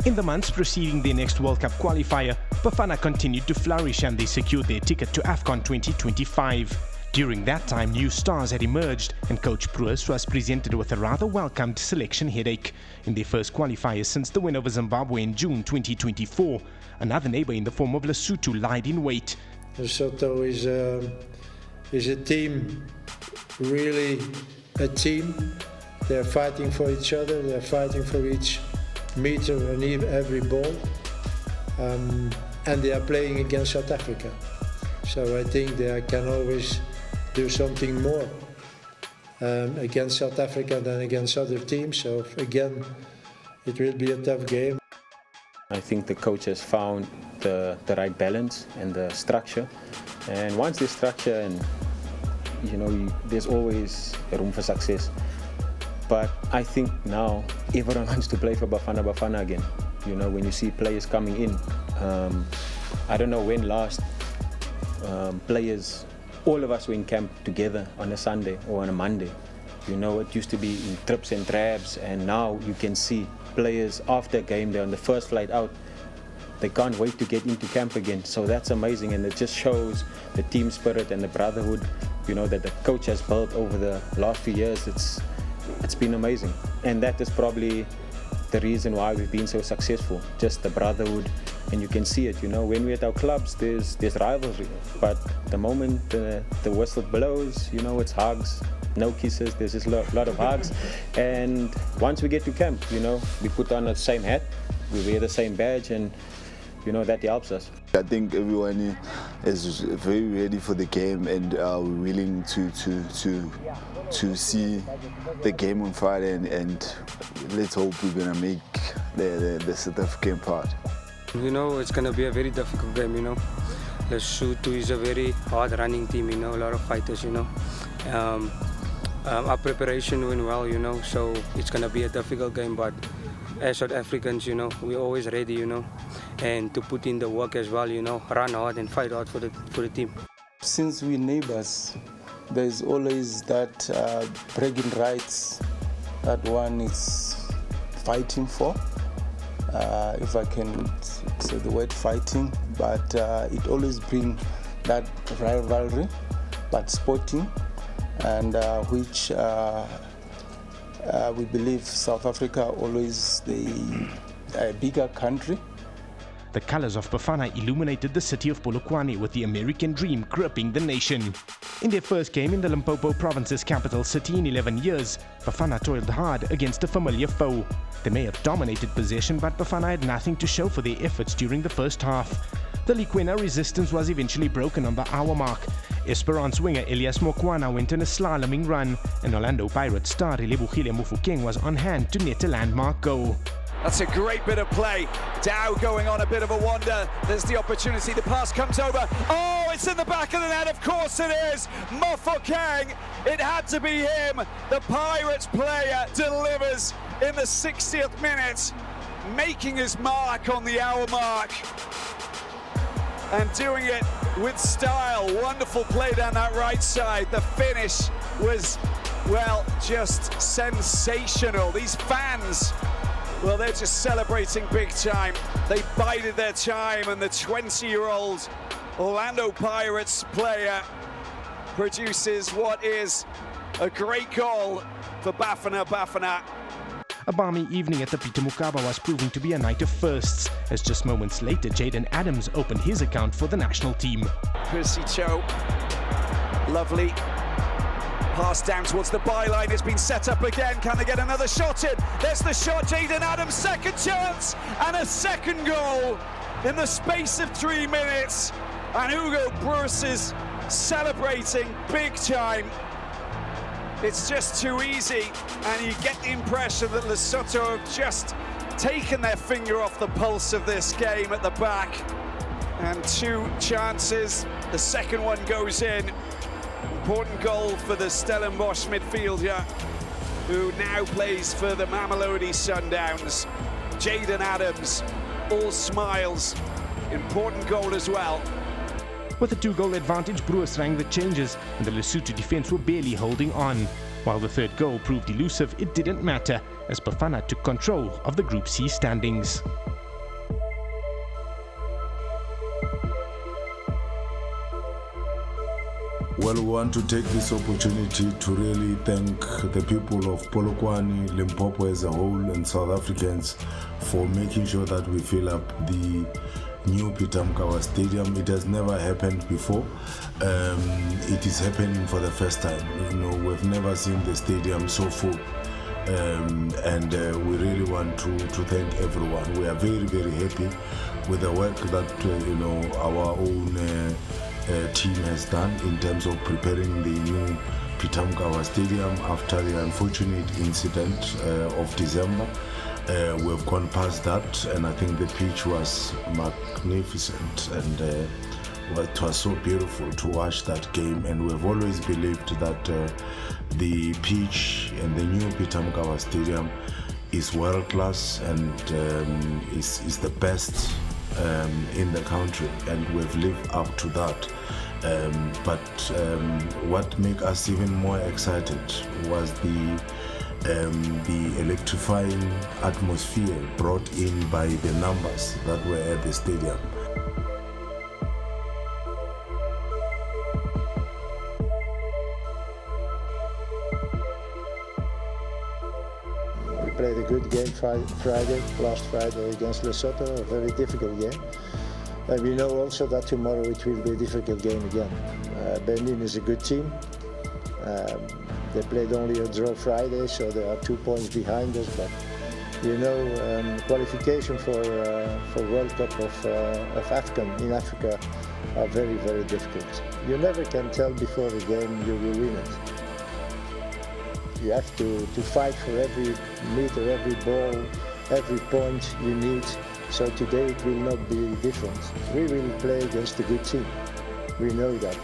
In the months preceding their next World Cup qualifier, Bafana continued to flourish and they secured their ticket to AFCON 2025. During that time, new stars had emerged and Coach Broos was presented with a rather welcomed selection headache. In their first qualifier since the win over Zimbabwe in June 2024, another neighbor in the form of Lesotho lied in wait. Lesotho is a team, really a team. They're fighting for each other, they're fighting for each meter and every ball. And they are playing against South Africa. So I think they can always do something more against South Africa than against other teams. So again, it will be a tough game. I think the coach has found the right balance and the structure. And once there's structure, and there's always room for success. But I think now everyone wants to play for Bafana Bafana again. When you see players coming in, I don't know when last players, all of us were in camp together on a Sunday or on a Monday. It used to be in trips and drabs, and now you can see players after a game, they're on the first flight out. They can't wait to get into camp again. So that's amazing, and it just shows the team spirit and the brotherhood, that the coach has built over the last few years. It's been amazing, and that is probably the reason why we've been so successful, just the brotherhood. And you can see it, when we're at our clubs, there's rivalry, but the moment the whistle blows, it's hugs, no kisses, there's just a lot of hugs. And once we get to camp, we put on the same hat, we wear the same badge, and that helps us. I think everyone is very ready for the game, and willing to see the game on Friday, and let's hope we're gonna make the South African part. It's going to be a very difficult game, Lesotho is a very hard-running team, a lot of fighters, Our preparation went well, so it's going to be a difficult game, but as South Africans, we're always ready, and to put in the work as well, run hard and fight hard for the team. Since we're neighbors, there's always that bragging rights that one is fighting for. If I can say the word fighting, but it always brings that rivalry, but sporting, and which we believe South Africa always a bigger country. The colors of Bafana illuminated the city of Polokwane with the American dream gripping the nation. In their first game in the Limpopo province's capital city in 11 years, Bafana toiled hard against a familiar foe. They may have dominated possession, but Bafana had nothing to show for their efforts during the first half. The Likwena resistance was eventually broken on the hour mark. Esperance winger Elias Mokwana went on a slaloming run, and Orlando Pirates star Relebogile Mofokeng was on hand to net a landmark goal. That's a great bit of play. Dow going on a bit of a wander. There's the opportunity. The pass comes over. Oh, it's in the back of the net. Of course it is. Mofokeng. It had to be him. The Pirates player delivers in the 60th minute, making his mark on the hour mark. And doing it with style. Wonderful play down that right side. The finish was, well, just sensational. These fans, well, they're just celebrating big time. They bided their time, and the 20-year-old Orlando Pirates player produces what is a great goal for Bafana Bafana. A balmy evening at the Peter Mokaba was proving to be a night of firsts, as just moments later Jaden Adams opened his account for the national team. Percy Cho, lovely. Pass down towards the byline, it's been set up again. Can they get another shot in? There's the shot, Jaden Adams, second chance, and a second goal in the space of 3 minutes. And Hugo Broos is celebrating big time. It's just too easy, and you get the impression that Lesotho have just taken their finger off the pulse of this game at the back. And 2 chances, the second one goes in. Important goal for the Stellenbosch midfielder, who now plays for the Mamelodi Sundowns. Jaden Adams, all smiles. Important goal as well. With a 2-goal advantage, Broos rang the changes, and the Lesotho defence were barely holding on. While the third goal proved elusive, it didn't matter, as Bafana took control of the Group C standings. Well, we want to take this opportunity to really thank the people of Polokwane, Limpopo as a whole, and South Africans for making sure that we fill up the new Peter Mokaba Stadium. It has never happened before. It is happening for the first time. You know, we've never seen the stadium so full. We really want to thank everyone. We are very, very happy with the work that our own team has done in terms of preparing the new Peter Mokaba Stadium after the unfortunate incident of December. We've gone past that, and I think the pitch was magnificent, and it was so beautiful to watch that game. And we've always believed that the pitch and the new Peter Mokaba Stadium is world class and is the best in the country, and we've lived up to that. What made us even more excited was the electrifying atmosphere brought in by the numbers that were at the stadium. We played a good game last Friday against Lesotho, a very difficult game. And we know also that tomorrow it will be a difficult game again. Benin is a good team. They played only a draw Friday, so they are 2 points behind us. But qualification for World Cup of AFCON in Africa are very, very difficult. You never can tell before the game you will win it. You have to fight for every meter, every ball, every point you need. So today it will not be different. We will play against a good team. We know that.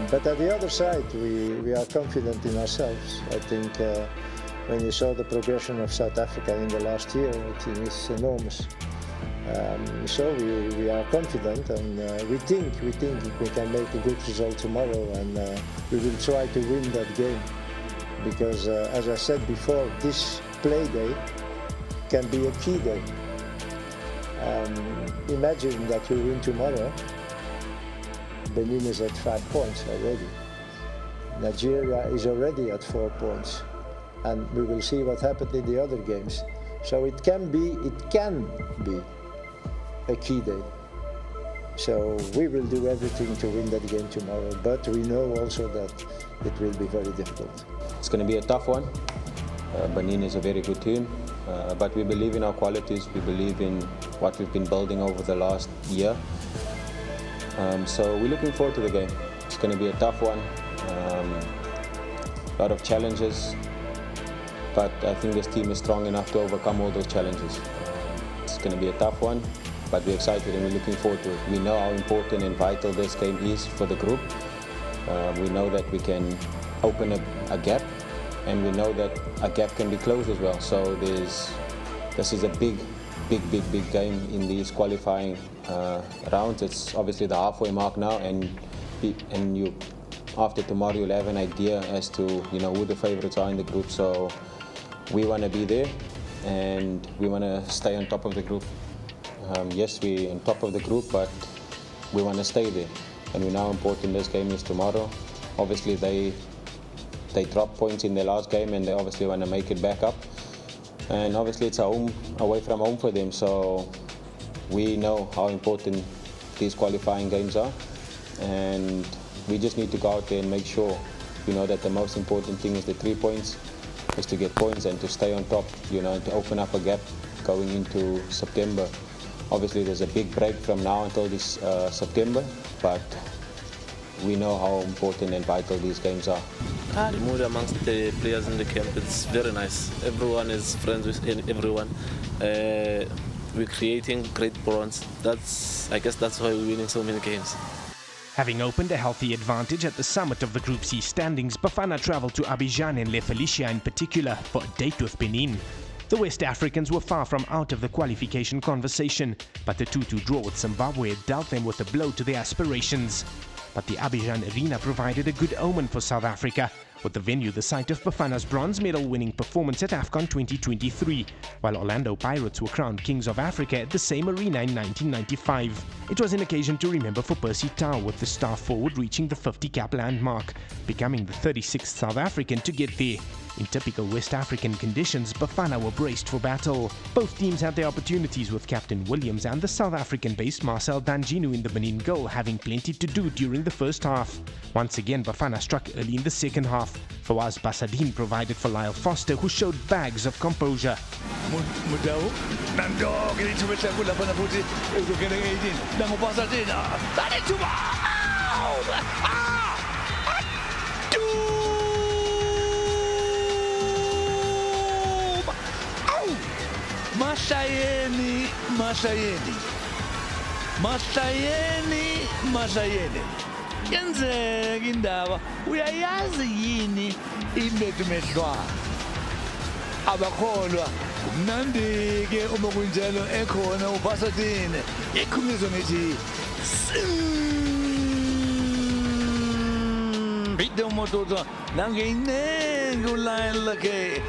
But at the other side, we are confident in ourselves. I think when you saw the progression of South Africa in the last year, it is enormous. So we are confident, and we think we can make a good result tomorrow, and we will try to win that game. Because as I said before, this play day can be a key day. Imagine that we win tomorrow. Benin is at 5 points already. Nigeria is already at 4 points. And we will see what happened in the other games. So it can be a key day. So we will do everything to win that game tomorrow, but we know also that it will be very difficult. It's going to be a tough one. Benin is a very good team, but we believe in our qualities. We believe in what we've been building over the last year. So we're looking forward to the game. It's going to be a tough one. A lot of challenges, but I think this team is strong enough to overcome all those challenges. It's going to be a tough one, but we're excited and we're looking forward to it. We know how important and vital this game is for the group. We know that we can open a gap, and we know that a gap can be closed as well. So this is a big game in these qualifying rounds. It's obviously the halfway mark now, and you after tomorrow you'll have an idea as to who the favorites are in the group. So we want to be there, and we want to stay on top of the group. Yes, we're on top of the group, but we want to stay there, and we know how important this game is tomorrow. Obviously they dropped points in their last game, and they obviously want to make it back up. And obviously it's away from home for them, so we know how important these qualifying games are, and we just need to go out there and make sure that the most important thing is the 3 points, is to get points and to stay on top, and to open up a gap going into September. Obviously there's a big break from now until this September, but we know how important and vital these games are. The mood amongst the players in the camp, it's very nice. Everyone is friends with everyone. We're creating great bonds. I guess that's why we're winning so many games. Having opened a healthy advantage at the summit of the Group C standings, Bafana travelled to Abidjan and Le Felicia in particular for a date with Benin. The West Africans were far from out of the qualification conversation, but the 2-2 draw with Zimbabwe dealt them with a blow to their aspirations. But the Abidjan arena provided a good omen for South Africa, with the venue the site of Bafana's bronze medal winning performance at AFCON 2023, while Orlando Pirates were crowned Kings of Africa at the same arena in 1995. It was an occasion to remember for Percy Tau, with the star forward reaching the 50-cap landmark, becoming the 36th South African to get there. In typical West African conditions, Bafana were braced for battle. Both teams had their opportunities, with Captain Williams and the South African-based Marcel Danjinu in the Benin goal having plenty to do during the first half. Once again, Bafana struck early in the second half. Fawaz Basadine provided for Lyle Foster, who showed bags of composure. Mashayeni yenzeka indaba uyayazi yini imedumehlwana abakholwa kumnandi ke uma kunjalo ekhona uBasadine ikhumizwe ngithi bidde umotoza nangenenge ulayela ke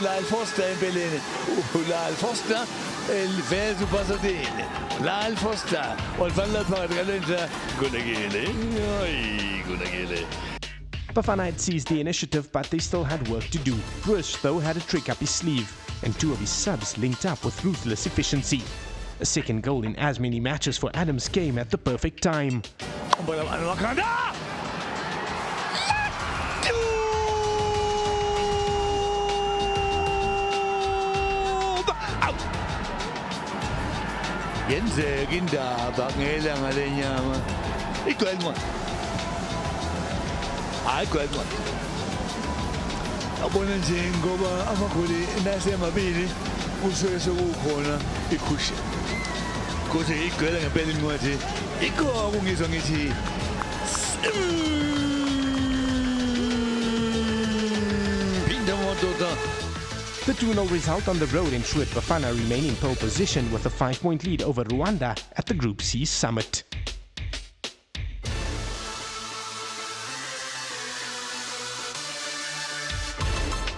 Lyle Foster empeleni Lyle Foster eliveza uBasadine Lyle Foster walifana phakathi kalenja kunekile Bafana had seized the initiative, but they still had work to do. Broos, though, had a trick up his sleeve, and two of his subs linked up with ruthless efficiency. A second goal in as many matches for Adams came at the perfect time. Yenzeka indaba ngelanga lenyama igcwele hayi igcwele abona nje ngoba amagoli nasemabili kusuke sekukhona ikhushe kuthi igcwele ngempela incwadi ikho kungizwa ngithi pinda motoza. The 2-0 result on the road ensured Bafana remain in pole position with a 5-point lead over Rwanda at the Group C summit.